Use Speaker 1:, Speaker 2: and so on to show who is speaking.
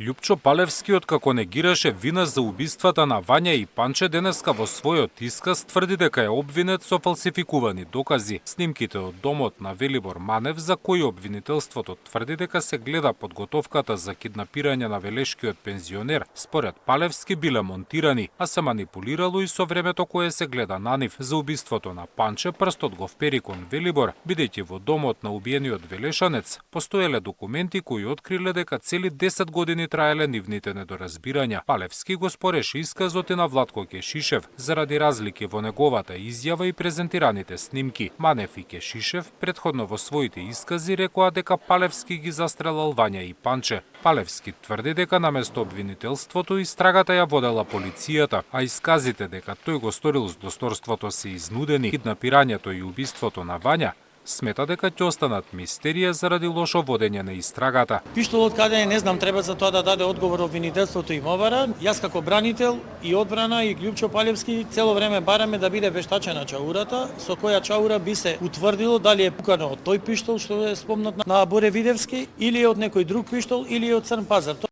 Speaker 1: Љупчо Палевски, откако негираше вина за убиствата на Вања и Панче, денеска во својот исказ тврди дека е обвинет со фалсификувани докази. Снимките од домот на Велибор Манев, за кои обвинителството тврди дека се гледа подготовката за киднапирање на велешкиот пензионер, според Палевски биле монтирани, а се манипулирало и со времето кое се гледа на нив. За убиството на Панче прстот го впери кон Велибор, бидејќи во домот на убиениот велешанец постоеле документи кои откриле дека цели 10 години траеле нивните недоразбирања. Палевски го спореше исказот и на Владко Кешишев заради разлики во неговата изјава и презентираните снимки. Манев и Кешишев претходно во своите искази рекоа дека Палевски ги застрелал Вања и Панче. Палевски тврди дека наместо обвинителството истрагата ја водела полицијата, а исказите дека тој го сторил здосторството се изнудени. Киднапирањето и убиството на Вања смета дека ќе останат мистерија заради лошо водење на истрагата.
Speaker 2: Пиштолот каде е, не знам, треба за тоа да даде одговор обвинителството и мовара. Јас како бранител и одбрана и Љупчо Палевски цело време бараме да биде вештачена чаурата, со која чаура би се утврдило дали е пукано од тој пиштол што е спомнат на Боре Видевски или од некој друг пиштол или од Црн Пазар.